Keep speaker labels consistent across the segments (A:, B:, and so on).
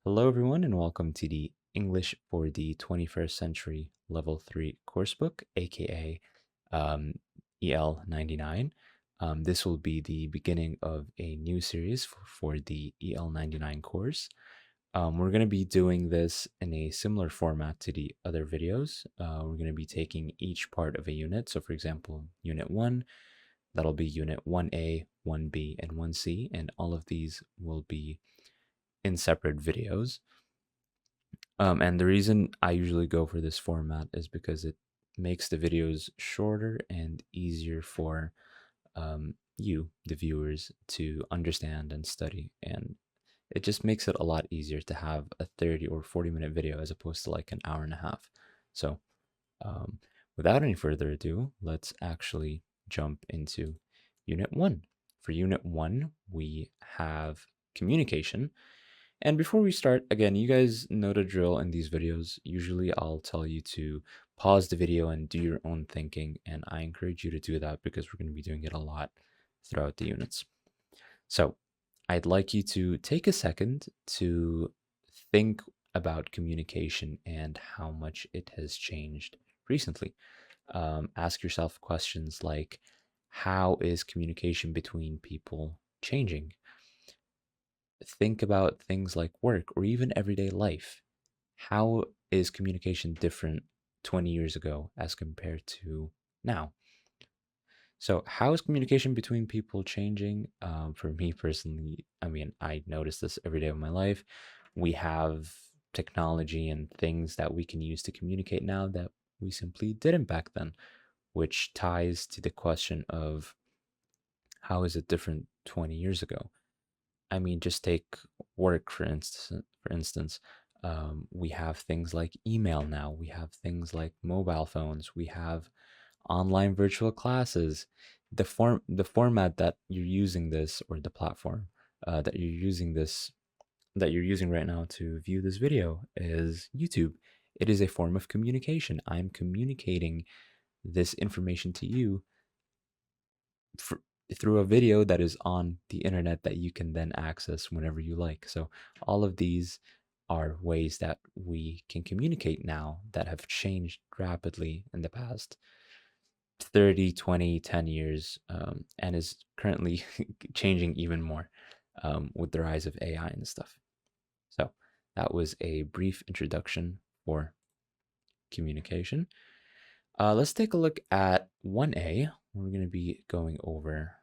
A: Hello, everyone, and welcome to the English for the 21st Century Level 3 coursebook, aka EL99. This will be the beginning of a new series for the EL99 course. We're going to be doing this in a similar format to the other videos. We're going to be taking each part of a unit. So, for example, Unit 1, that'll be Unit 1A, 1B, and 1C, and all of these will be in separate videos. And the reason I usually go for this format is because it makes the videos shorter and easier for you, the viewers, to understand and study. And it just makes it a lot easier to have a 30 or 40-minute video as opposed to like an hour and a half. So, um, without any further ado, let's actually jump into Unit 1. For Unit 1, we have communication. And before we start, again, you guys know the drill in these videos. Usually I'll tell you to pause the video and do your own thinking, and I encourage you to do that because we're going to be doing it a lot throughout the units. So I'd like you to take a second to think about communication and how much it has changed recently. Ask yourself questions like, how is communication between people changing? Think about things like work or even everyday life. How is communication different 20 years ago as compared to now? So, how is communication between people changing? For me personally, I mean, I notice this every day of my life. We have technology and things that we can use to communicate now that we simply didn't back then, which ties to the question of how is it different 20 years ago? I mean, just take work for instance. We have things like email now. We have things like mobile phones. We have online virtual classes. The format that you're using this, or the platform that you're using right now to view this video, is YouTube. It is a form of communication. I'm communicating this information to you for, through a video that is on the internet that you can then access whenever you like. So all of these are ways that we can communicate now that have changed rapidly in the past 30, 20, 10 years, and is currently changing even more with the rise of AI and stuff. So that was a brief introduction for communication. Let's take a look at 1A. We're going to be going over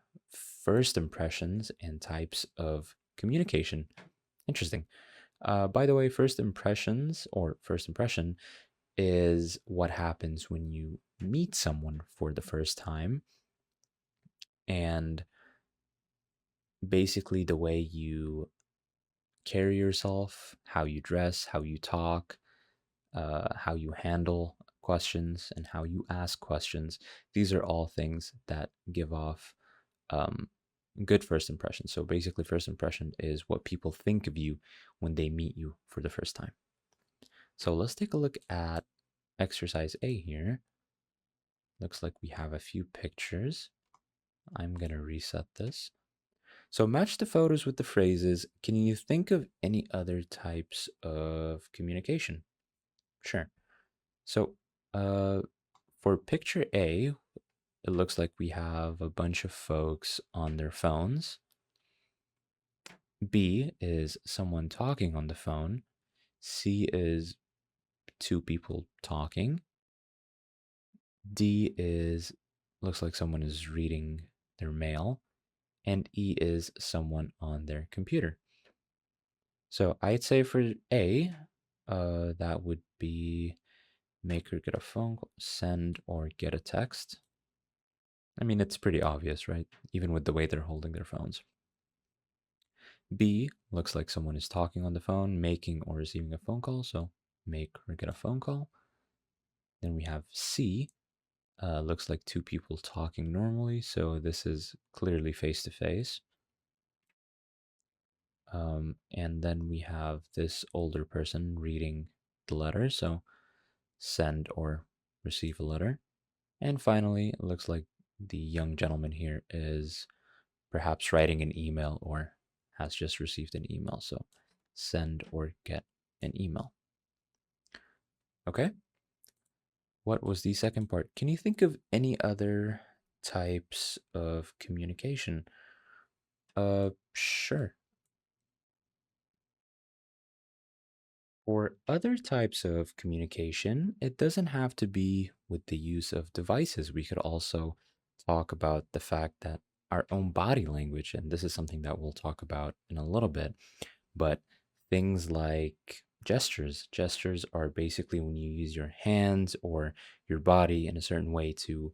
A: first impressions and types of communication. Interesting. By the way, first impressions or first impression is what happens when you meet someone for the first time, and basically the way you carry yourself, how you dress, how you talk, how you handle questions, and how you ask questions. These are all things that give off um, good first impression. So basically, first impression is what people think of you when they meet you for the first time. So let's take a look at exercise A here. Looks like we have a few pictures. I'm going to reset this. So match the photos with the phrases. Can you think of any other types of communication? Sure. So for picture A, it looks like we have a bunch of folks on their phones. B is someone talking on the phone. C is two people talking. D is looks like someone is reading their mail. And E is someone on their computer. So I'd say for A, that would be make or get a phone call, send or get a text. I mean, it's pretty obvious, right? Even with the way they're holding their phones. B looks like someone is talking on the phone, making or receiving a phone call. So make or get a phone call. Then we have C. Looks like two people talking normally. So this is clearly face to face. And then we have this older person reading the letter. So send or receive a letter. And finally, it looks like the young gentleman here is perhaps writing an email or has just received an email. So send or get an email. Okay? What was the second part? Can you think of any other types of communication? Sure. For other types of communication, it doesn't have to be with the use of devices. We could also talk about the fact that our own body language, and this is something that we'll talk about in a little bit, but things like gestures. Gestures are basically when you use your hands or your body in a certain way to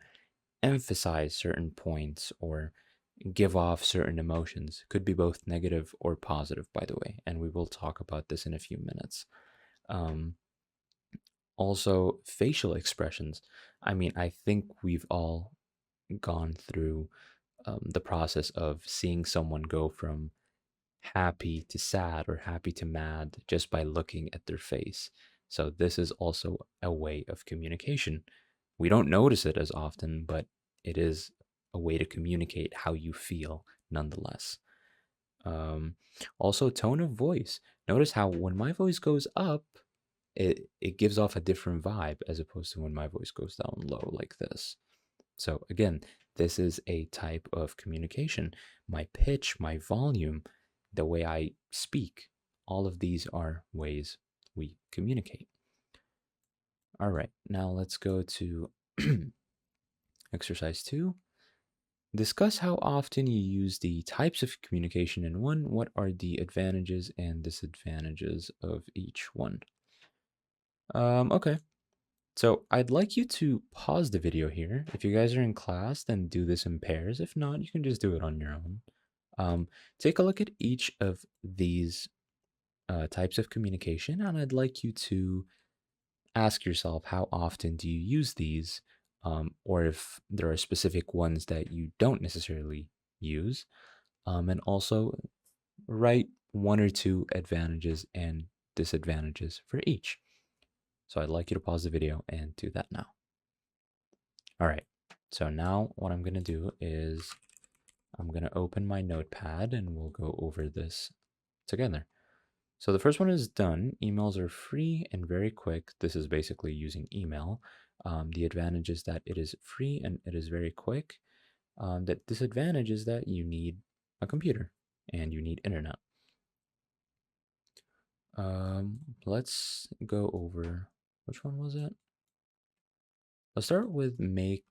A: emphasize certain points or give off certain emotions. Could be both negative or positive, by the way, and we will talk about this in a few minutes. Um, Also, facial expressions. I mean, I think we've all gone through the process of seeing someone go from happy to sad or happy to mad just by looking at their face. So, this is also a way of communication. We don't notice it as often, but it is a way to communicate how you feel nonetheless. Um, Also, tone of voice. Notice how when my voice goes up, it gives off a different vibe as opposed to when my voice goes down low like this. So again, this is a type of communication. My pitch, my volume, the way I speak, all of these are ways we communicate. All right, now let's go to exercise 2. Discuss how often you use the types of communication in one. What are the advantages and disadvantages of each one? Okay. So I'd like you to pause the video here. If you guys are in class, then do this in pairs. If not, you can just do it on your own. Um, Take a look at each of these types of communication, and I'd like you to ask yourself how often do you use these, or if there are specific ones that you don't necessarily use, and also write one or two advantages and disadvantages for each. So I'd like you to pause the video and do that now. All right. So now what I'm going to do is I'm going to open my notepad and we'll go over this together. So the first one is done. Emails are free and very quick. This is basically using email. The advantage is that it is free and it is very quick. The disadvantage is that you need a computer and you need internet. Let's go over, which one was it? Let's start with make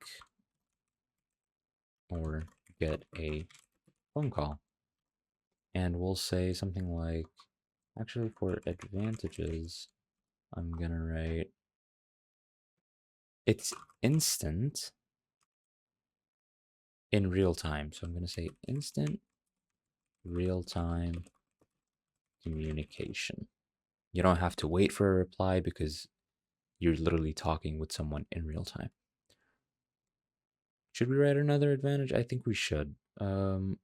A: or get a phone call. And we'll say something like, actually, for advantages, I'm gonna write it's instant in real time. So I'm gonna say instant real time communication. You don't have to wait for a reply because you're literally talking with someone in real time. Should we write another advantage? I think we should. Remember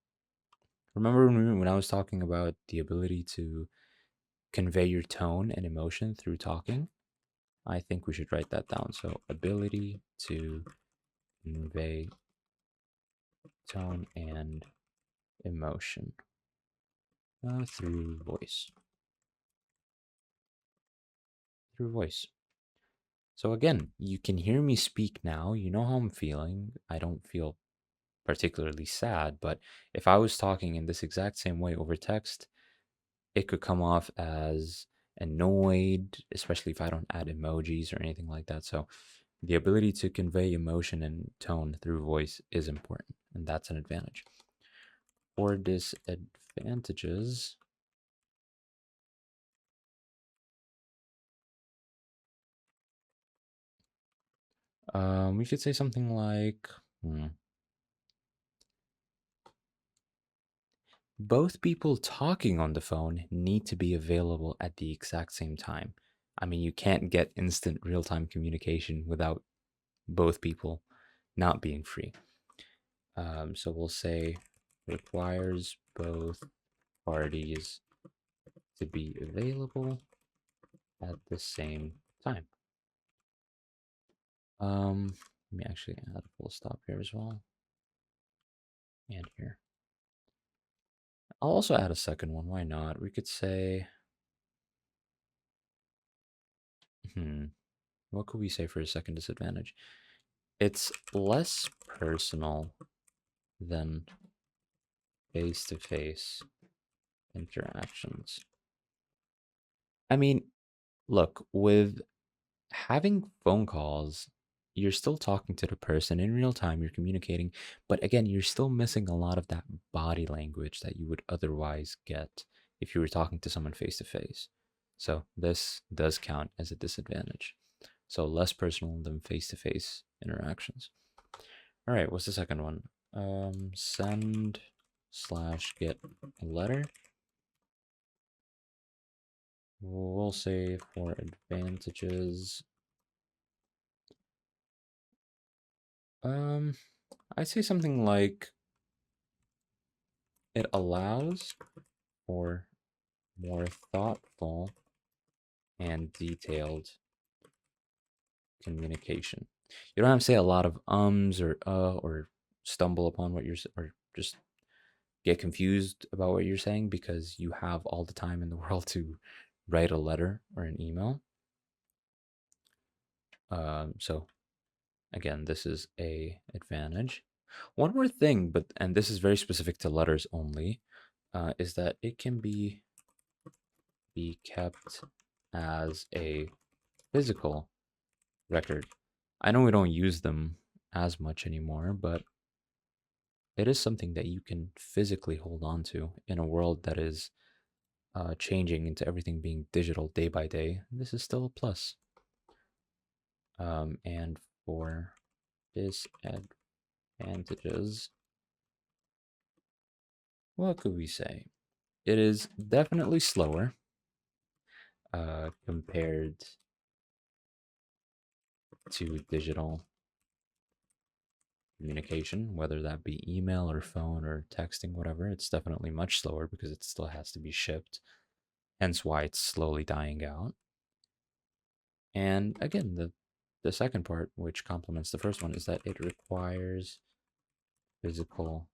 A: when I was talking about the ability to convey your tone and emotion through talking? I think we should write that down. So, ability to convey tone and emotion through voice. Through voice. So, again, you can hear me speak now. You know how I'm feeling. I don't feel particularly sad, but if I was talking in this exact same way over text, it could come off as annoyed, especially if I don't add emojis or anything like that. So, the ability to convey emotion and tone through voice is important, and that's an advantage. For disadvantages, we could say something like, both people talking on the phone need to be available at the exact same time. I mean, you can't get instant real time communication without both people not being free. So we'll say requires both parties to be available at the same time. Let me actually add a full stop here as well. And here. I'll also add a second one. Why not? We could say Hmm. What could we say for a second disadvantage? It's less personal than face-to-face interactions. I mean, look, with having phone calls, you're still talking to the person in real time, you're communicating, but again, you're still missing a lot of that body language that you would otherwise get if you were talking to someone face to face. So, this does count as a disadvantage. So, less personal than face to face interactions. All right, what's the second one? Send slash get a letter. We'll say for advantages. Um, I'd say something like it allows for more thoughtful and detailed communication. You don't have to say a lot of ums or stumble upon what you're or just get confused about what you're saying because you have all the time in the world to write a letter or an email. So again, this is a advantage. One more thing, and this is very specific to letters only, is that it can be kept as a physical record. I know we don't use them as much anymore, but it is something that you can physically hold on to in a world that is changing into everything being digital day by day. This is still a plus. And for disadvantages, what could we say? It is definitely slower compared to digital communication, whether that be email or phone or texting, whatever. It's definitely much slower because it still has to be shipped, hence why it's slowly dying out. And again, the second part, which complements the first one, is that it requires physical,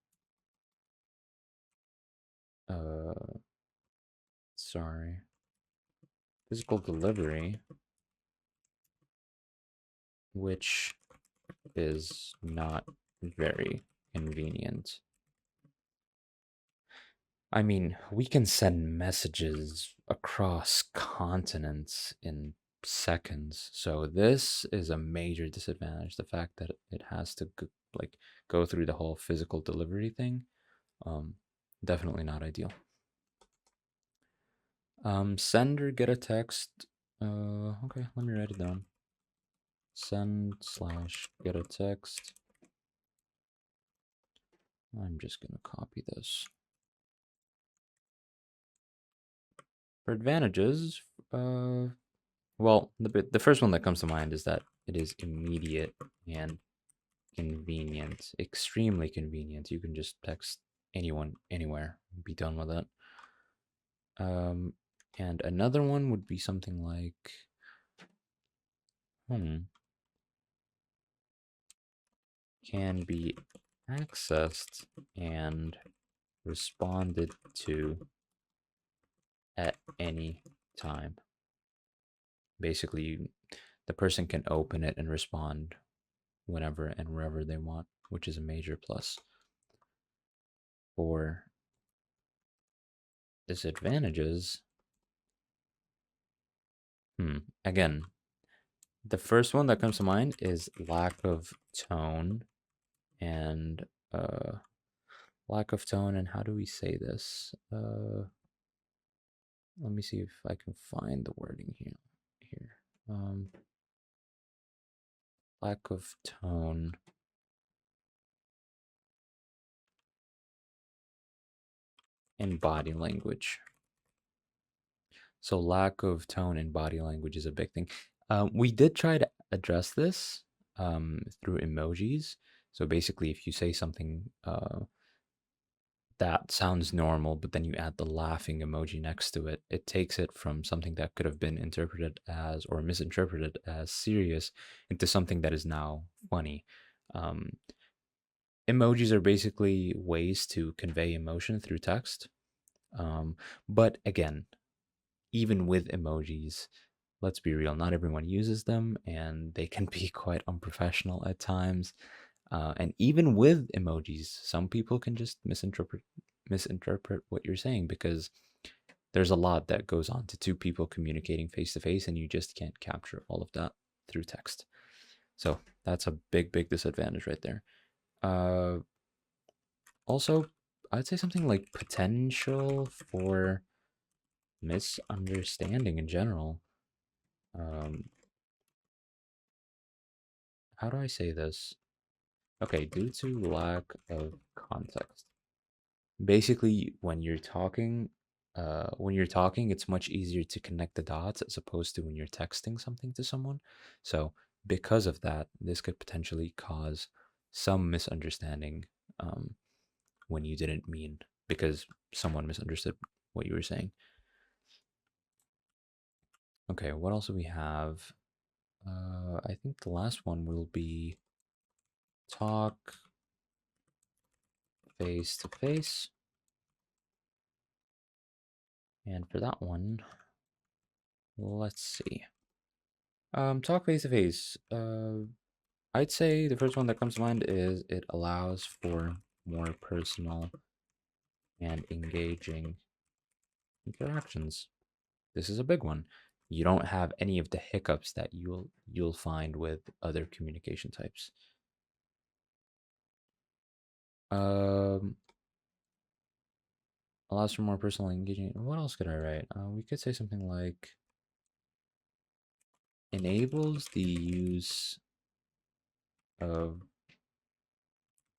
A: uh, sorry, physical delivery, which is not very convenient. I mean, we can send messages across continents in seconds. So this is a major disadvantage. The fact that it has to go through the whole physical delivery thing, um, definitely not ideal. Send or get a text. Okay, let me write it down. Send slash get a text. I'm just gonna copy this. For advantages, well, the first one that comes to mind is that it is immediate and convenient, extremely convenient. You can just text anyone, anywhere, be done with it. And another one would be something like, can be accessed and responded to at any time. Basically, the person can open it and respond whenever and wherever they want, which is a major plus. For disadvantages, again, the first one that comes to mind is lack of tone and lack of tone. And how do we say this? Let me see if I can find the wording here. Lack of tone and body language. So lack of tone and body language is a big thing. We did try to address this through emojis. So basically, if you say something that sounds normal, but then you add the laughing emoji next to it, it takes it from something that could have been interpreted as or misinterpreted as serious into something that is now funny. Um, Emojis are basically ways to convey emotion through text. But again, even with emojis, let's be real, not everyone uses them, and they can be quite unprofessional at times. And even with emojis, some people can just misinterpret what you're saying because there's a lot that goes on to two people communicating face to face, and you just can't capture all of that through text. So that's a big disadvantage right there. Uh, Also, I'd say something like potential for misunderstanding in general. Um, how do I say this? Okay, due to lack of context. Basically, when you're talking, it's much easier to connect the dots as opposed to when you're texting something to someone. So, because of that, this could potentially cause some misunderstanding when you didn't mean because someone misunderstood what you were saying. Okay, what else do we have? I think the last one will be talk face to face. And for that one, let's see. Talk face to face. I'd say the first one that comes to mind is it allows for more personal and engaging interactions. This is a big one. You don't have any of the hiccups that you'll find with other communication types. Um, Allows for more personal engaging. What else could I write? We could say something like enables the use of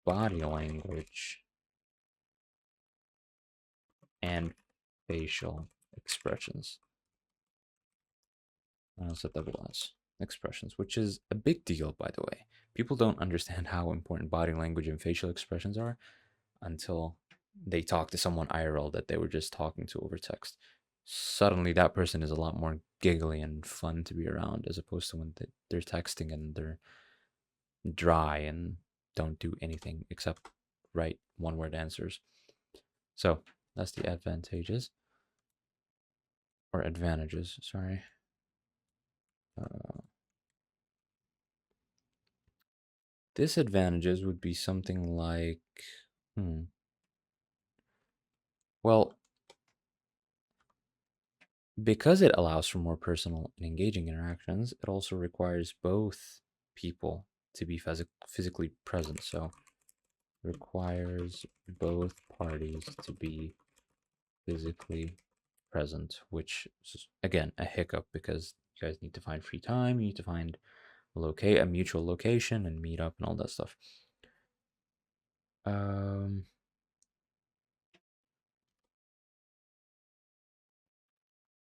A: body language and facial expressions. I'll set double S expressions, which is a big deal, by the way. People don't understand how important body language and facial expressions are until they talk to someone IRL that they were just talking to over text. Suddenly, that person is a lot more giggly and fun to be around as opposed to when they're texting and they're dry and don't do anything except write one word answers. So that's the advantages or advantages, sorry. Uh, Disadvantages would be something like, hmm, well, because it allows for more personal and engaging interactions, it also requires both people to be physically present. So requires both parties to be physically present, which is again a hiccup because you guys need to find free time, you need to find a mutual location and meet up and all that stuff. Um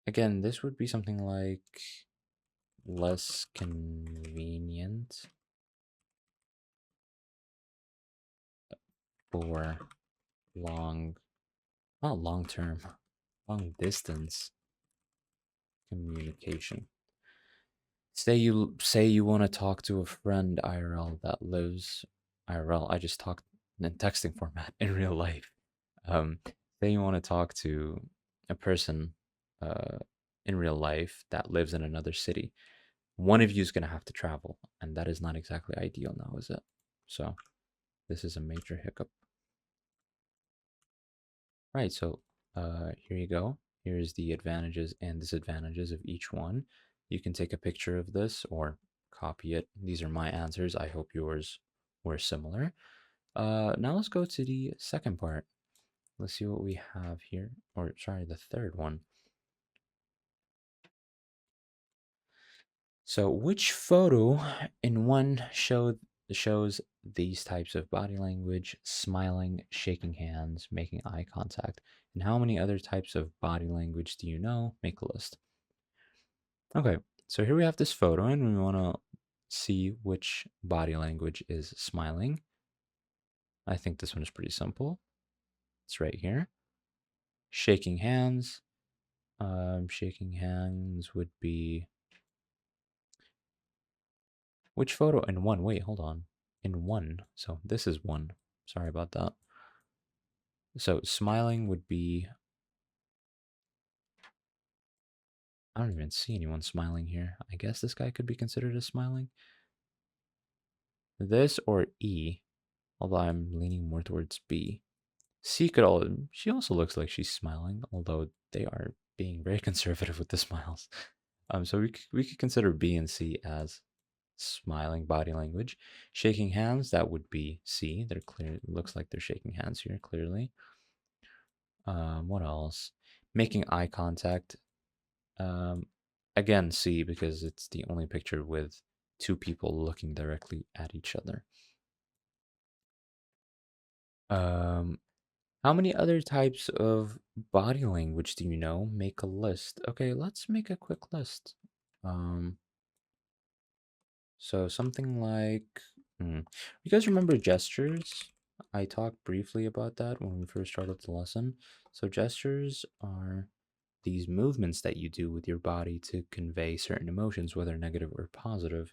A: Again, this would be something like less convenient for long, not long term, long distance communication. Say you want to talk to a friend IRL that lives IRL. I just talked in texting format in real life. Um, Say you want to talk to a person uh, in real life that lives in another city. One of you is going to have to travel, and that is not exactly ideal now, is it? So this is a major hiccup. Right, so here you go. Here's the advantages and disadvantages of each one. You can take a picture of this or copy it. These are my answers. I hope yours were similar. Now let's go to the second part. Let's see what we have here. Or, sorry, the third one. So, which photo in one shows these types of body language, smiling, shaking hands, making eye contact, and how many other types of body language do you know? Make a list. Okay, so here we have this photo, and we want to see which body language is smiling. I think this one is pretty simple. It's right here. Shaking hands would be which photo in one? Wait, hold on. In one. So this is one. Sorry about that. So smiling would be I don't even see anyone smiling here. I guess this guy could be considered as smiling. This or E, although I'm leaning more towards B. C could all. She also looks like she's smiling, although they are being very conservative with the smiles. So we could consider B and C as smiling body language. Shaking hands, that would be C. They're clear. Looks like they're shaking hands here clearly. What else? Making eye contact. Um, again, C because it's the only picture with two people looking directly at each other. Um, how many other types of body language do you know? Make a list. Okay, let's make a quick list. Um, so something like, you guys remember gestures? I talked briefly about that when we first started the lesson. So gestures are these movements that you do with your body to convey certain emotions, whether negative or positive.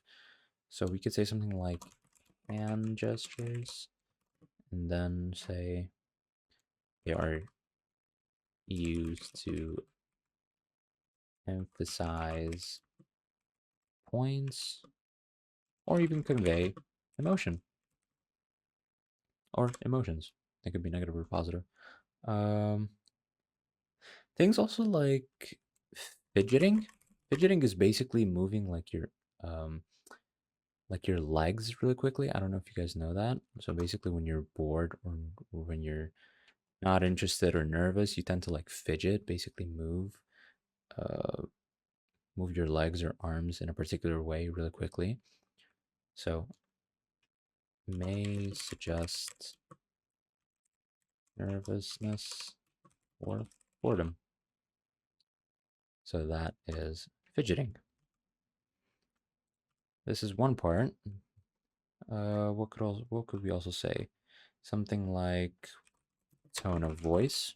A: So we could say something like hand gestures, and then say they are used to emphasize points or even convey emotion or emotions. They could be negative or positive. Um, things also like fidgeting. Fidgeting is basically moving um, like your legs really quickly. I don't know if you guys know that. So basically, when you're bored or when you're not interested or nervous, you tend to like fidget, basically uh, move your legs or arms in a particular way really quickly. So may suggest nervousness or boredom. So that is fidgeting. This is one part. What could we also say? Something like tone of voice.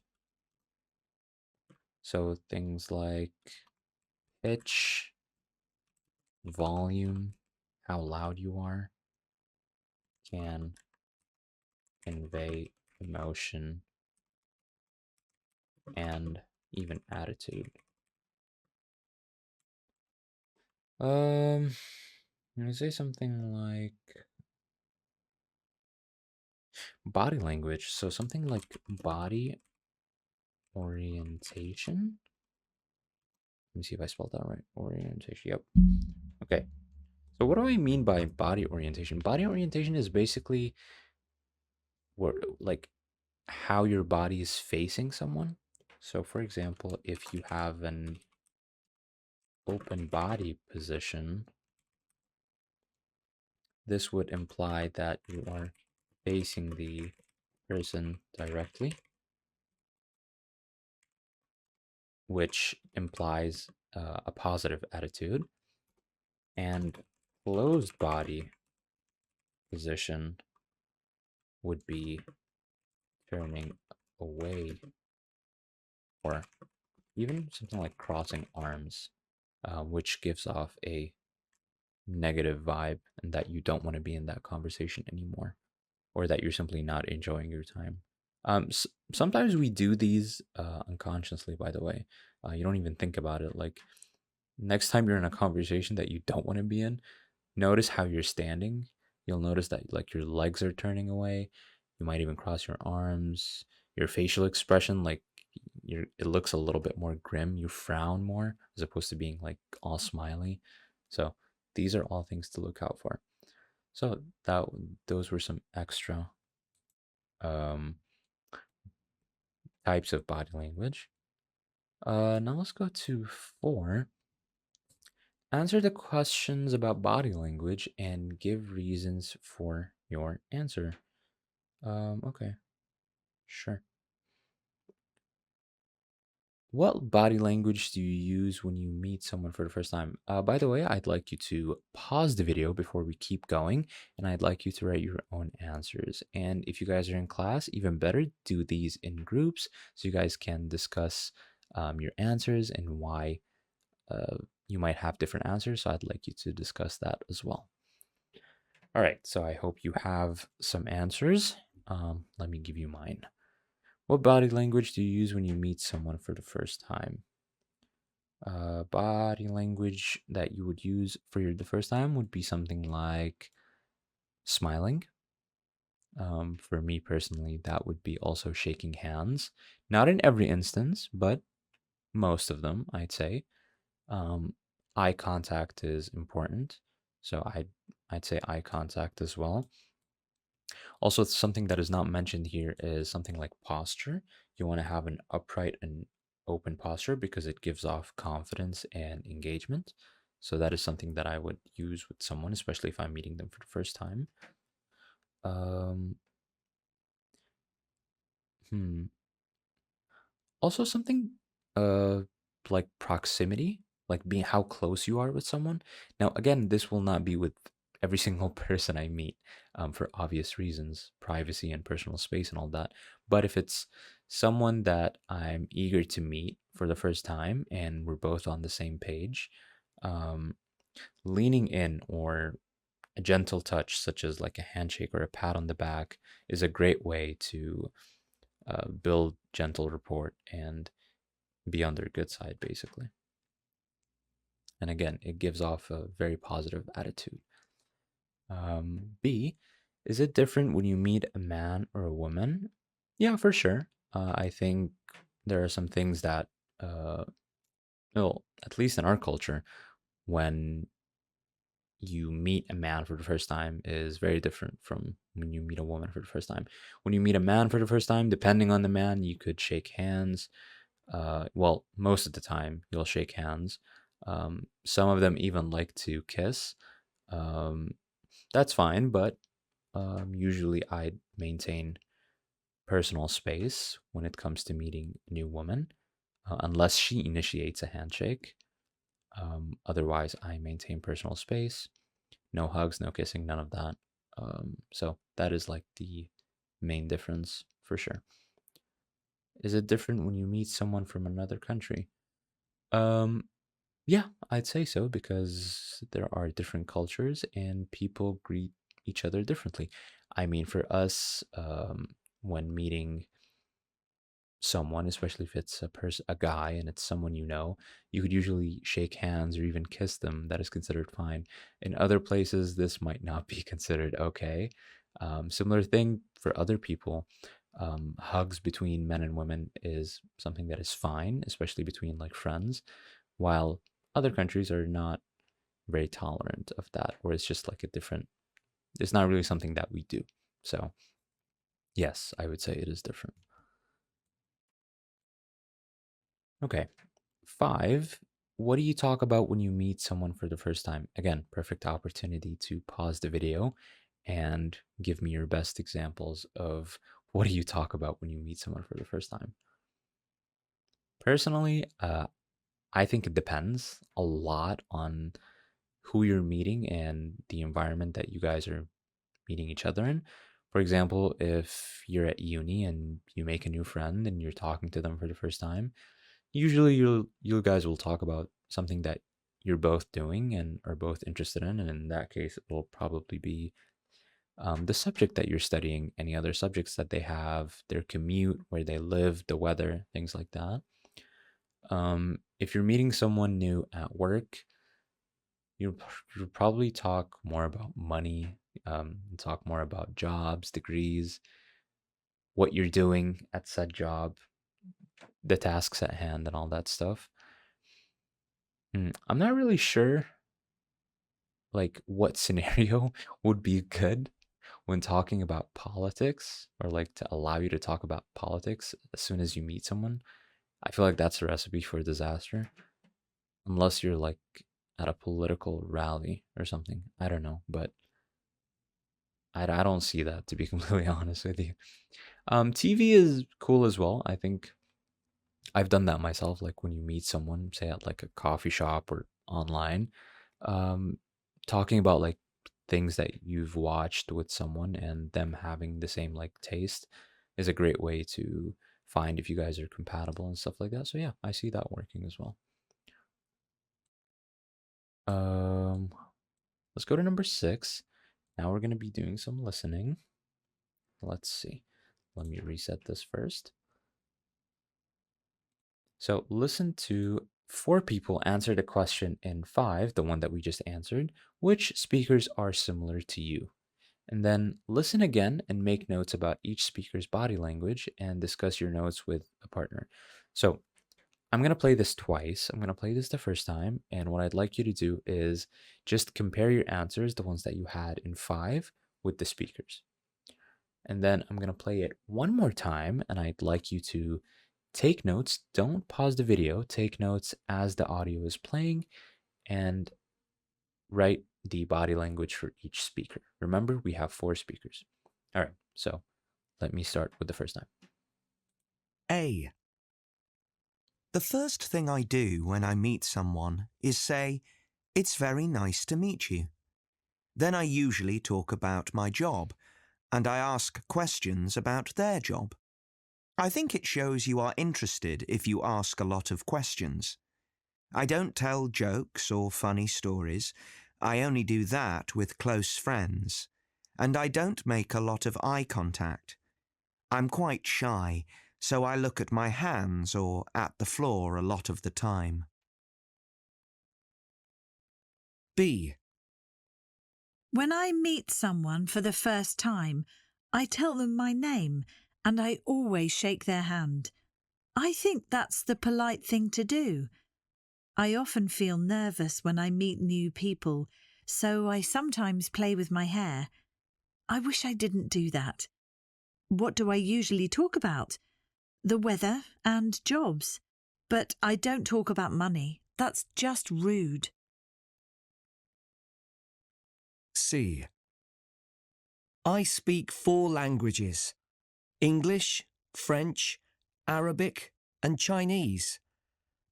A: So things like pitch, volume, how loud you are can convey emotion and even attitude. Um, I'm gonna say something like body language. So something like body orientation. Let me see if I spelled that right. Orientation. Yep. Okay. So what do I mean by body orientation? Body orientation is basically what like how your body is facing someone. So for example, if you have an open body position, this would imply that you are facing the person directly, which implies a positive attitude. And closed body position would be turning away or even something like crossing arms, which gives off a negative vibe and that you don't want to be in that conversation anymore or that you're simply not enjoying your time. Sometimes we do these unconsciously, by the way. You don't even think about it. Like next time you're in a conversation that you don't want to be in, notice how you're standing. You'll notice that like your legs are turning away. You might even cross your arms. Your facial expression, like it looks a little bit more grim. You frown more as opposed to being like all smiley. So these are all things to look out for. So that those were some extra um, types of body language. Now let's go to 4. Answer the questions about body language and give reasons for your answer. Okay, sure. What body language do you use when you meet someone for the first time? By the way, I'd like you to pause the video before we keep going, and I'd like you to write your own answers. And if you guys are in class, even better, do these in groups so you guys can discuss your answers and why uh, you might have different answers. So I'd like you to discuss that as well. All right, so I hope you have some answers. Let me give you mine. What body language do you use when you meet someone for the first time? Body language that you would use for the first time would be something like smiling. For me personally, that would be also shaking hands. Not in every instance, but most of them, I'd say. Um, Eye contact is important, so I'd say eye contact as well. Also, something that is not mentioned here is something like posture. You want to have an upright and open posture because it gives off confidence and engagement. So that is something that I would use with someone, especially if I'm meeting them for the first time. Um, hmm. Also something uh like proximity, like being how close you are with someone. Now again, this will not be with every single person I meet, for obvious reasons, privacy and personal space and all that. But if it's someone that I'm eager to meet for the first time and we're both on the same page, um, leaning in or a gentle touch, such as like a handshake or a pat on the back, is a great way to build gentle rapport and be on their good side, basically. And again, it gives off a very positive attitude. B, is it different when you meet a man or a woman? Yeah, for sure. I think there are some things that, uh, well, at least in our culture, when you meet a man for the first time is very different from when you meet a woman for the first time. When you meet a man for the first time, depending on the man, you could shake hands. Well, most of the time you'll shake hands. Some of them even like to kiss. Um, that's fine, but usually I maintain personal space when it comes to meeting a new woman, unless she initiates a handshake. Otherwise, I maintain personal space. No hugs, no kissing, none of that. So that is like the main difference for sure. Is it different when you meet someone from another country? Um, Yeah, I'd say so because there are different cultures and people greet each other differently. I mean, for us, when meeting someone, especially if it's a guy and it's someone you know, you could usually shake hands or even kiss them. That is considered fine. In other places, this might not be considered okay. Similar thing for other people. Hugs between men and women is something that is fine, especially between like friends, while other countries are not very tolerant of that, or it's just like a different, it's not really something that we do. So, yes, I would say it is different. Okay. Five, what do you talk about when you meet someone for the first time? Again, perfect opportunity to pause the video and give me your best examples of what do you talk about when you meet someone for the first time. Personally, I think it depends a lot on who you're meeting and the environment that you guys are meeting each other in. For example, if you're at uni and you make a new friend and you're talking to them for the first time, usually you guys will talk about something that you're both doing and are both interested in, and in that case, it will probably be the subject that you're studying, any other subjects that they have, their commute, where they live, the weather, things like that. If you're meeting someone new at work, you'll probably talk more about money, talk more about jobs, degrees, what you're doing at said job, the tasks at hand, and all that stuff. I'm not really sure like what scenario would be good when talking about politics or like to allow you to talk about politics as soon as you meet someone. I feel like that's a recipe for disaster unless you're like at a political rally or something. I don't know, but I don't see that to be completely honest with you. TV is cool as well. I think I've done that myself. Like when you meet someone, say at like a coffee shop or online, um, talking about like things that you've watched with someone and them having the same like taste is a great way to find if you guys are compatible and stuff like that. So yeah, I see that working as well. Um, let's go to number 6. Now we're gonna be doing some listening. Let's see. Let me reset this first. So listen to 4 people answered a question in 5, the one that we just answered, which speakers are similar to you? And then listen again and make notes about each speaker's body language and discuss your notes with a partner. So I'm going to play this twice. I'm going to play this the first time. And what I'd like you to do is just compare your answers, the ones that you had in 5, with the speakers. And then I'm going to play it one more time. And I'd like you to take notes. Don't pause the video. Take notes as the audio is playing and write the body language for each speaker. Remember, we have 4 speakers. All right, so let me start with the first time.
B: A. The first thing I do when I meet someone is say, "It's very nice to meet you." Then I usually talk about my job, and I ask questions about their job. I think it shows you are interested if you ask a lot of questions. I don't tell jokes or funny stories. I only do that with close friends. And I don't make a lot of eye contact. I'm quite shy, so I look at my hands or at the floor a lot of the time. B.
C: When I meet someone for the first time, I tell them my name and I always shake their hand. I think that's the polite thing to do. I often feel nervous when I meet new people, so I sometimes play with my hair. I wish I didn't do that. What do I usually talk about? The weather and jobs. But I don't talk about money. That's just rude.
D: C. I speak 4 languages: English, French, Arabic, and Chinese.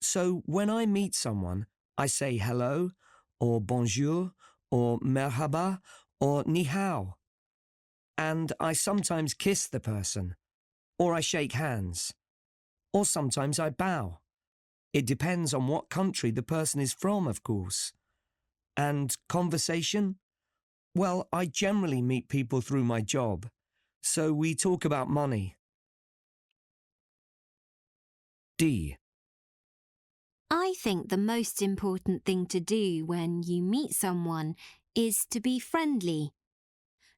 D: So when I meet someone, I say hello, or bonjour, or merhaba, or ni hao. And I sometimes kiss the person, or I shake hands, or sometimes I bow. It depends on what country the person is from, of course. And conversation? Well, I generally meet people through my job, so we talk about money. D.
E: I think the most important thing to do when you meet someone is to be friendly.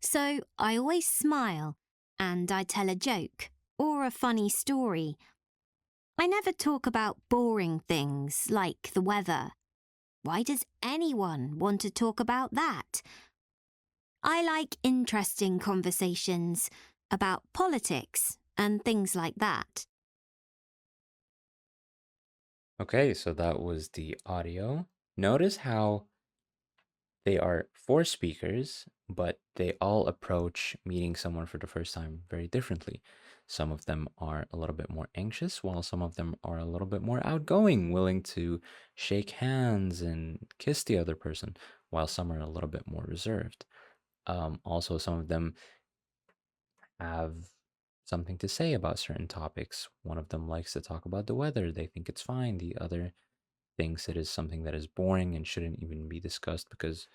E: So I always smile and I tell a joke or a funny story. I never talk about boring things like the weather. Why does anyone want to talk about that? I like interesting conversations about politics and things like that.
A: Okay, so that was the audio. Notice how they are 4 speakers, but they all approach meeting someone for the first time very differently. Some of them are a little bit more anxious, while some of them are a little bit more outgoing, willing to shake hands and kiss the other person, while some are a little bit more reserved. Also, some of them have something to say about certain topics. One of them likes to talk about the weather. They think it's fine. The other thinks it is something that is boring and shouldn't even be discussed because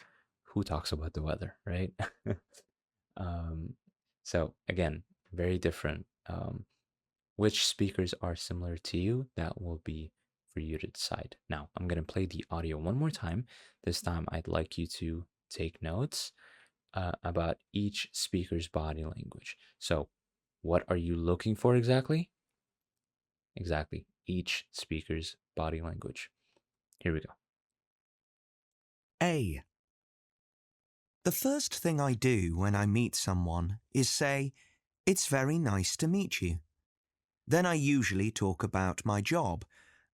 A: who talks about the weather, right? um, so, again, very different. Which speakers are similar to you? That will be for you to decide. Now, I'm going to play the audio one more time. This time, I'd like you to take notes about each speaker's body language. So, what are you looking for exactly? Exactly, each speaker's body language. Here we go.
B: A. The first thing I do when I meet someone is say, "It's very nice to meet you." Then I usually talk about my job,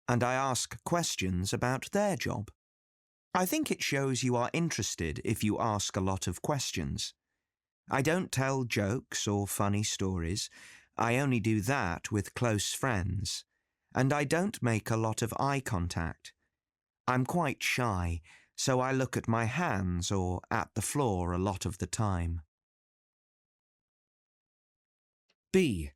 B: and I ask questions about their job. I think it shows you are interested if you ask a lot of questions. I don't tell jokes or funny stories. I only do that with close friends. And I don't make a lot of eye contact. I'm quite shy, so I look at my hands or at the floor a lot of the time. B.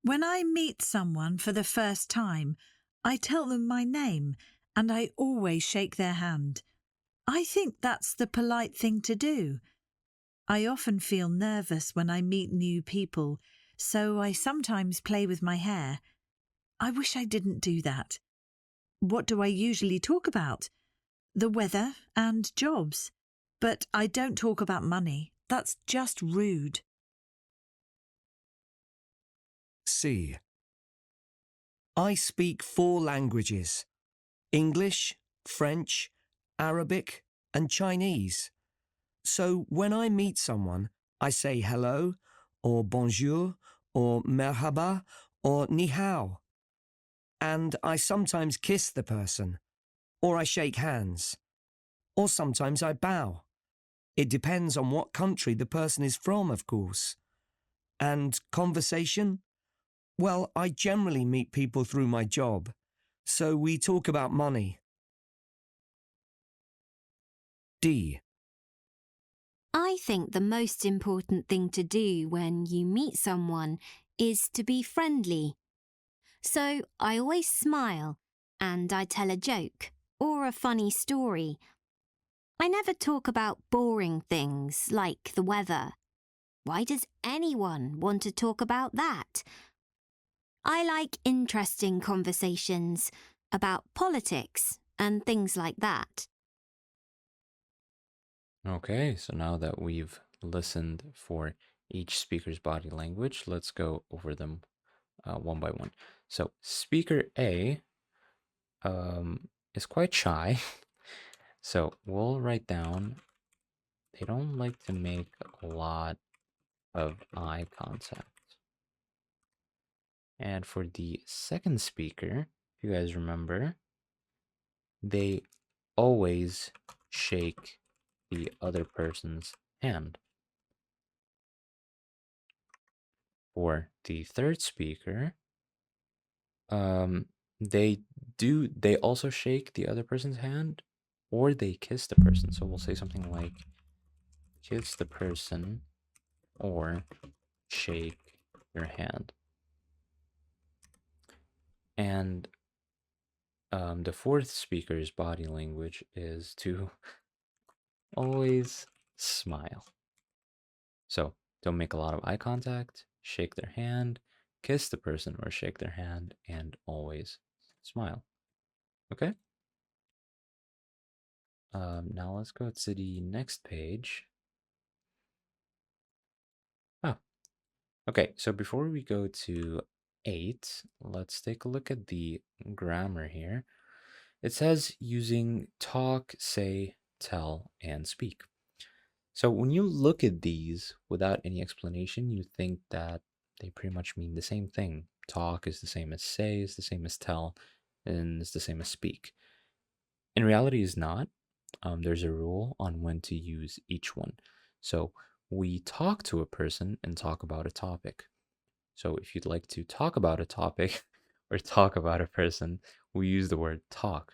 C: When I meet someone for the first time, I tell them my name and I always shake their hand. I think that's the polite thing to do. I often feel nervous when I meet new people, so I sometimes play with my hair. I wish I didn't do that. What do I usually talk about? The weather and jobs. But I don't talk about money. That's just rude.
D: C. I speak 4 languages: English, French, Arabic, and Chinese. So when I meet someone, I say hello, or bonjour, or merhaba, or ni hao. And I sometimes kiss the person, or I shake hands, or sometimes I bow. It depends on what country the person is from, of course. And conversation? Well, I generally meet people through my job, so we talk about money. D.
E: I think the most important thing to do when you meet someone is to be friendly. So I always smile and I tell a joke or a funny story. I never talk about boring things like the weather. Why does anyone want to talk about that? I like interesting conversations about politics and things like that.
A: Okay, so now that we've listened for each speaker's body language, let's go over them one by one. So, speaker A is quite shy. So, we'll write down they don't like to make a lot of eye contact. And for the second speaker, if you guys remember, they always shake the other person's hand. For the third speaker, um, they also shake the other person's hand or they kiss the person. So we'll say something like kiss the person or shake your hand. And the fourth speaker's body language is to always smile. So don't make a lot of eye contact, shake their hand, kiss the person or shake their hand, and always smile. Okay? Now let's go to the next page. Oh, okay. So before we go to 8, let's take a look at the grammar here. It says using talk, say, tell, and speak. So when you look at these without any explanation, you think that they pretty much mean the same thing. Talk is the same as say, is the same as tell, and is the same as speak. In reality, is not. There's a rule on when to use each one. So we talk to a person and talk about a topic. So if you'd like to talk about a topic or talk about a person, we use the word talk.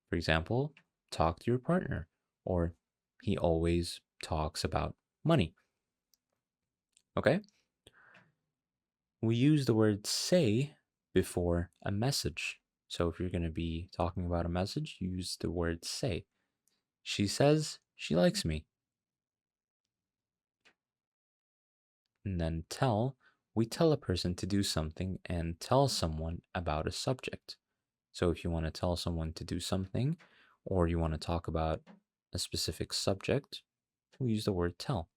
A: For example, talk to your partner, or he always talks about money. Okay? We use the word say before a message. So if you're going to be talking about a message, you use the word say. She says she likes me. And then tell, we tell a person to do something and tell someone about a subject. So if you want to tell someone to do something or you want to talk about a specific subject, we use the word tell.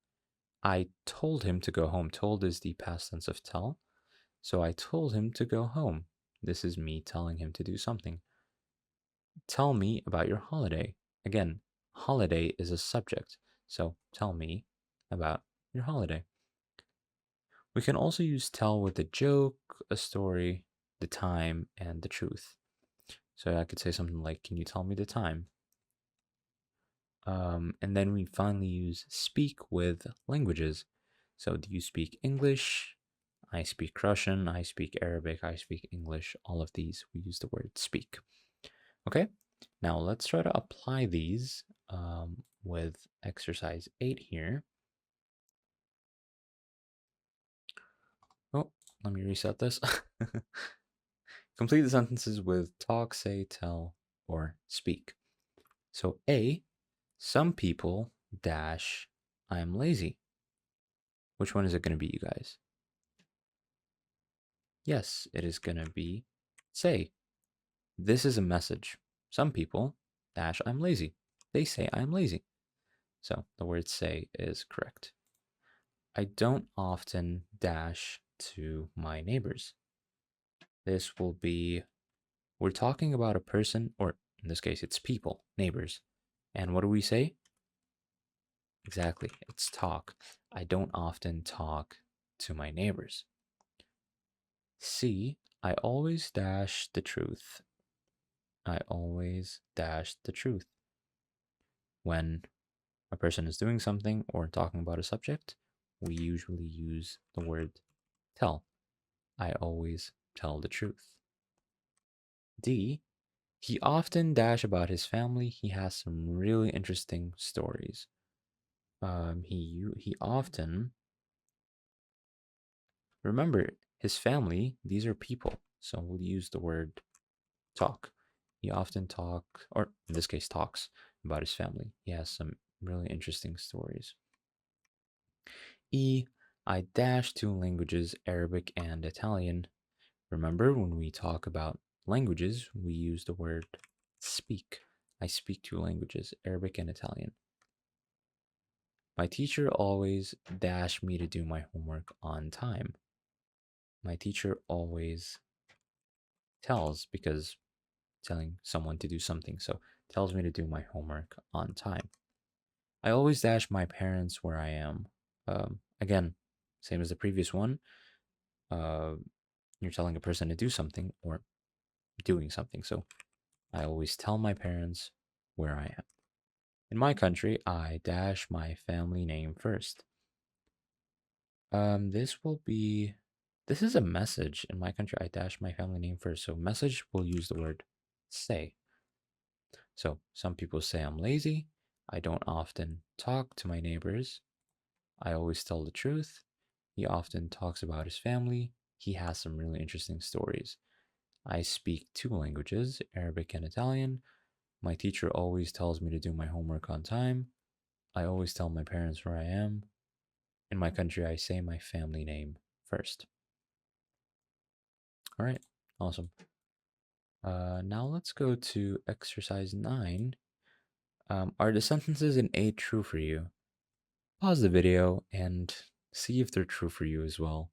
A: I told him to go home. Told is the past tense of tell. So I told him to go home. This is me telling him to do something. Tell me about your holiday. Again, holiday is a subject. So tell me about your holiday. We can also use tell with a joke, a story, the time, and the truth. So I could say something like, can you tell me the time? And then we finally use speak with languages. So do you speak English? I speak Russian, I speak Arabic, I speak English. All of these, we use the word speak. Okay, now let's try to apply these with exercise 8 here. Oh, let me reset this. Complete the sentences with talk, say, tell, or speak. So A, some people dash, I am lazy. Which one is it going to be, you guys? Yes, it is going to be say. This is a message. Some people dash I'm lazy. They say I'm lazy. So the word say is correct. I don't often dash to my neighbors. This will be, we're talking about a person, or in this case, it's people, neighbors. And what do we say? Exactly, it's talk. I don't often talk to my neighbors. C, I always dash the truth. I always dash the truth. When a person is doing something or talking about a subject, we usually use the word tell. I always tell the truth. D, he often dash about his family. He has some really interesting stories. He often, remember his family. These are people, so we'll use the word talk. He often talk, or in this case, talks about his family. He has some really interesting stories. E, I dash two languages, Arabic and Italian. Remember, when we talk about languages, we use the word speak. I speak two languages, Arabic and Italian. My teacher always dashed me to do my homework on time. My teacher always tells, because telling someone to do something, so tells me to do my homework on time. I always dash my parents where I am. Again, same as the previous one. Uh, you're telling a person to do something or doing something. So I always tell my parents where I am. In my country, I dash my family name first. This will be, this is a message. In my country, I dash my family name first. So message will use the word say. So some people say I'm lazy. I don't often talk to my neighbors. I always tell the truth. He often talks about his family. He has some really interesting stories. I speak two languages, Arabic and Italian. My teacher always tells me to do my homework on time. I always tell my parents where I am. In my country, I say my family name first. All right, awesome. Now let's go to exercise 9. Are the sentences in A true for you? Pause the video and see if they're true for you as well.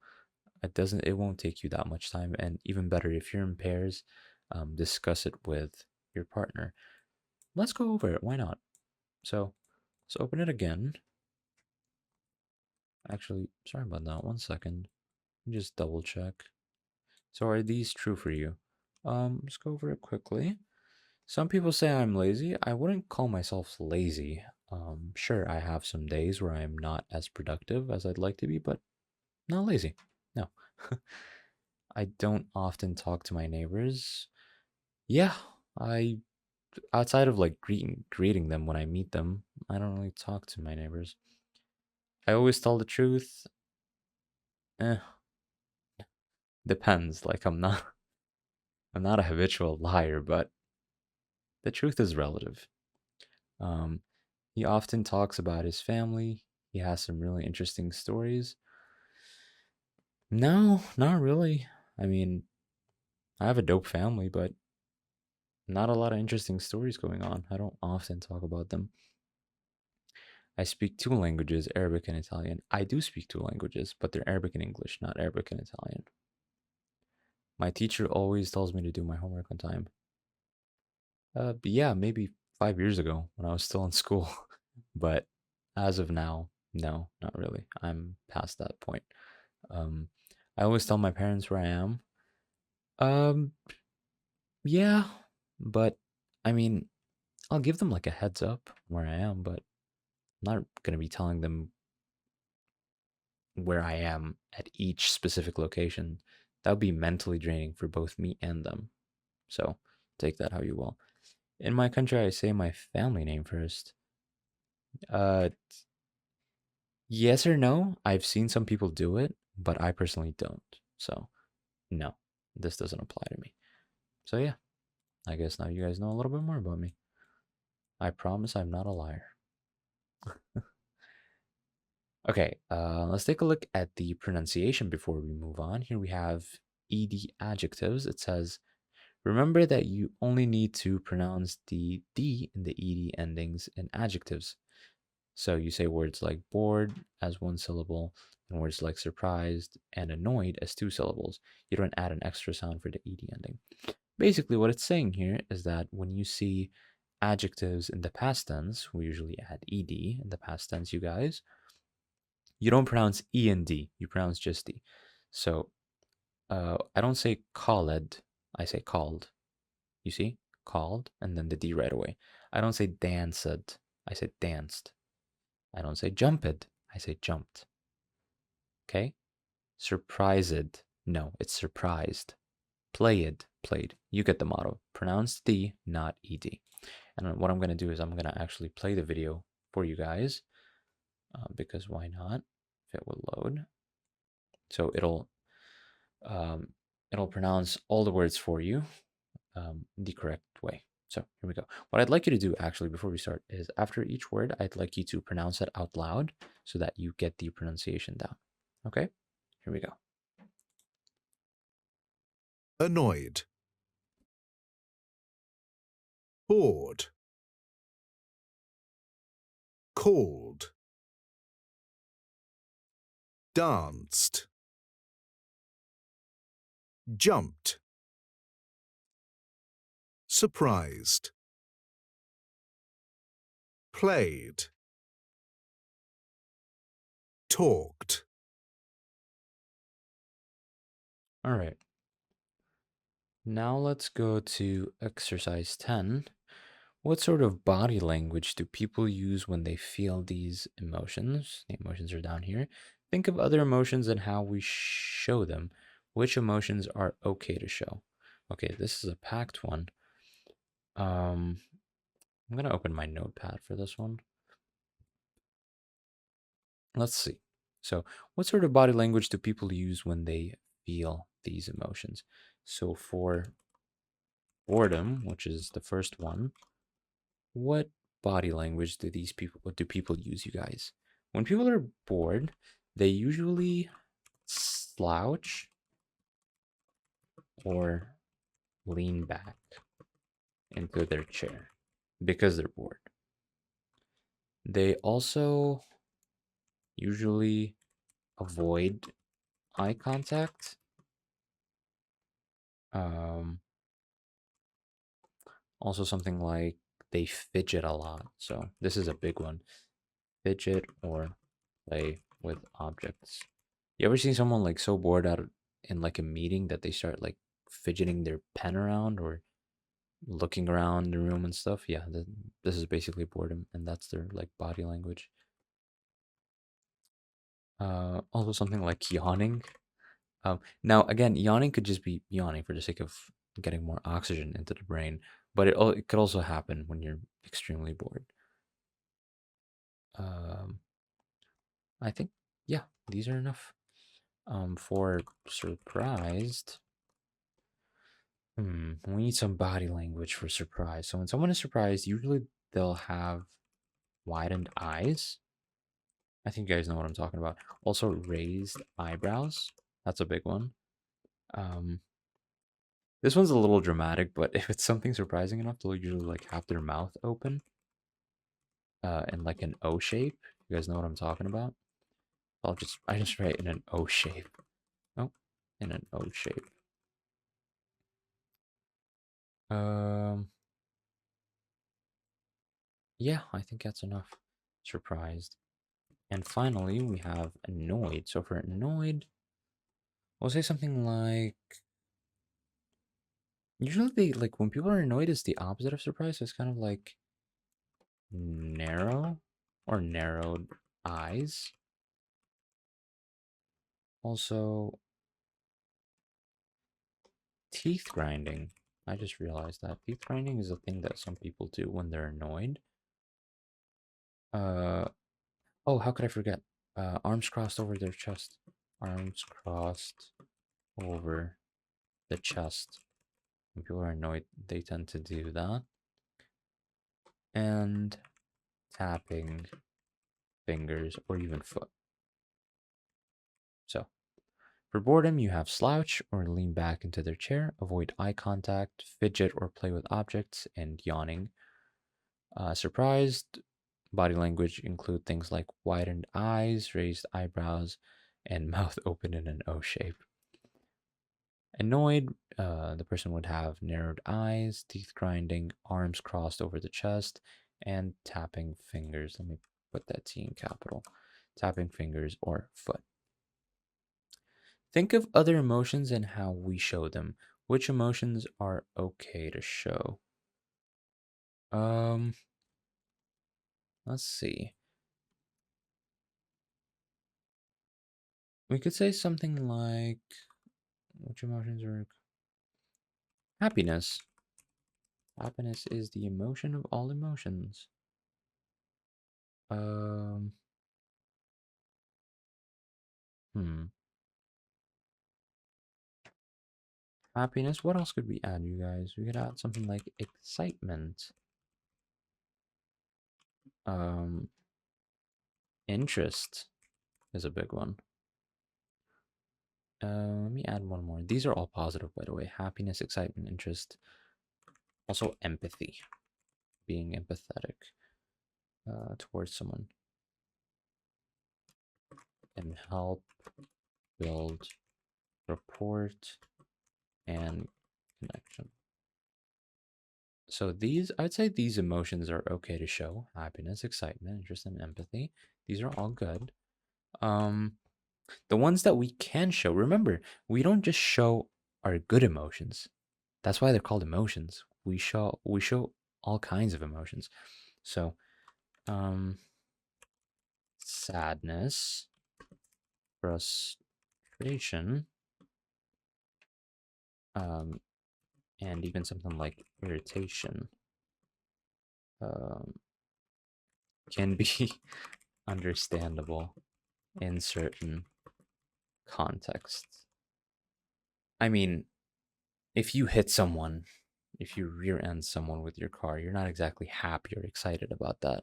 A: It won't take you that much time, and even better, if you're in pairs, discuss it with your partner. Let's go over it. Why not? So let's open it again. Actually, sorry about that. 1 second. Just double check. So are these true for you? Let's go over it quickly. Some people say I'm lazy. I wouldn't call myself lazy. Sure, I have some days where I'm not as productive as I'd like to be, but not lazy. No. I don't often talk to my neighbors. Yeah, I outside of like greeting them when I meet them, I don't really talk to my neighbors. I always tell the truth. Eh, depends. Like I'm not a habitual liar, but the truth is relative. Um, he often talks about his family. He has some really interesting stories. No, not really. I mean, I have a dope family, but not a lot of interesting stories going on. I don't often talk about them. I speak two languages, Arabic and Italian. I do speak two languages, but they're Arabic and English, not Arabic and Italian. My teacher always tells me to do my homework on time. But yeah, maybe 5 years ago when I was still in school. But as of now, no, not really. I'm past that point. Um, I always tell my parents where I am. Um, yeah, but I mean, I'll give them like a heads up where I am, but I'm not gonna be telling them where I am at each specific location. That would be mentally draining for both me and them. So take that how you will. In my country, I say my family name first. Uh, yes or no? I've seen some people do it, but I personally don't. So no, this doesn't apply to me. So yeah, I guess now you guys know a little bit more about me. I promise I'm not a liar. Okay, let's take a look at the pronunciation before we move on. Here we have ed adjectives. It says, Remember that you only need to pronounce the D in the ED endings in adjectives. So you say words like bored as one syllable, and words like surprised and annoyed as two syllables. You don't add an extra sound for the ED ending. Basically, what it's saying here is that when you see adjectives in the past tense, we usually add ed in the past tense, you guys. You don't pronounce E and D, you pronounce just D. So I don't say called, I say called. You see? Called, and then the D right away. I don't say danced, I say danced. I don't say jumped, I say jumped. Okay? Surprised, no, it's surprised. Played, played. You get the motto. Pronounce D, not ED. And what I'm going to do is I'm going to actually play the video for you guys because why not? If it will load. So it'll pronounce all the words for you the correct way. So here we go. What I'd like you to do actually before we start is after each word, I'd like you to pronounce it out loud so that you get the pronunciation down. Okay? Here we go.
F: Annoyed, bored, called, danced, jumped, surprised, played, talked.
A: All right. Now let's go to exercise 10. What sort of body language do people use when they feel these emotions? The emotions are down here. Think of other emotions and how we show them. Which emotions are okay to show? Okay, this is a packed one. I'm gonna open my notepad for this one. Let's see. So, what sort of body language do people use when they feel these emotions? So, for boredom, which is the first one, what body language do people use, you guys? When people are bored, they usually slouch or lean back into their chair because they're bored. They also usually avoid eye contact. Um, Also something like they fidget a lot. So this is a big one. Fidget or play with objects. You ever seen someone like so bored out in like a meeting that they start like fidgeting their pen around or looking around the room and stuff? Yeah, this is basically boredom, and that's their like body language. Also something like yawning. Now again, yawning could just be yawning for the sake of getting more oxygen into the brain, but it could also happen when you're extremely bored. Um, I think yeah, these are enough. For surprised, we need some body language for surprise. So when someone is surprised, usually they'll have widened eyes. I think you guys know what I'm talking about. Also raised eyebrows. That's a big one. Um, this one's a little dramatic, but if it's something surprising enough, they'll usually like have their mouth open, in like an O shape. You guys know what I'm talking about? I just write in an O shape. Oh, in an O shape. Um, yeah, I think that's enough. Surprised. And finally, we have annoyed. So for annoyed, we'll say something like usually they like when people are annoyed is the opposite of surprised. So it's kind of like narrow or narrowed eyes. Also, teeth grinding. I just realized that teeth grinding is a thing that some people do when they're annoyed. Uh oh, how could I forget? Arms crossed over their chest. Arms crossed over the chest. When people are annoyed, they tend to do that. And tapping fingers or even foot. So For boredom, you have slouch or lean back into their chair, avoid eye contact, fidget or play with objects, and yawning. Surprised, body language include things like widened eyes, raised eyebrows, and mouth open in an O shape. Annoyed, the person would have narrowed eyes, teeth grinding, arms crossed over the chest, and tapping fingers. Let me put that T in capital. Tapping fingers or foot. Think of other emotions and how we show them. Which emotions are okay to show? Let's see. We could say something like, which emotions are happiness? Happiness is the emotion of all emotions. Um, hmm. Happiness. What else could we add, you guys? We could add something like excitement. Um, interest is a big one. Let me add one more. These are all positive, by the way. Happiness, excitement, interest. Also, empathy. Being empathetic towards someone. And help build rapport and connection. So these, I'd say these emotions are okay to show. Happiness, excitement, interest, and empathy. These are all good. The ones that we can show, remember, we don't just show our good emotions. That's why they're called emotions. We show all kinds of emotions. So, sadness, frustration, and even something like irritation can be understandable in certain contexts. I mean, if you hit someone, if you rear end someone with your car, you're not exactly happy or excited about that.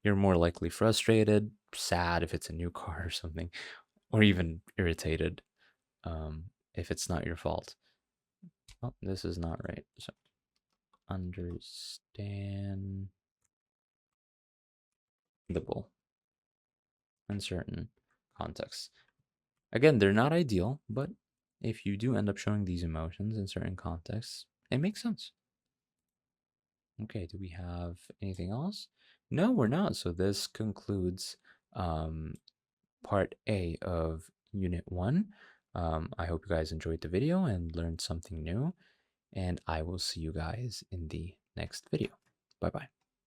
A: You're more likely frustrated, sad if it's a new car or something, or even irritated if it's not your fault. Oh, this is not right. So, understandable in certain contexts. Again, they're not ideal, but if you do end up showing these emotions in certain contexts, it makes sense. Okay, do we have anything else? No, we're not. So this concludes part A of Unit 1. I hope you guys enjoyed the video and learned something new, and I will see you guys in the next video. Bye-bye.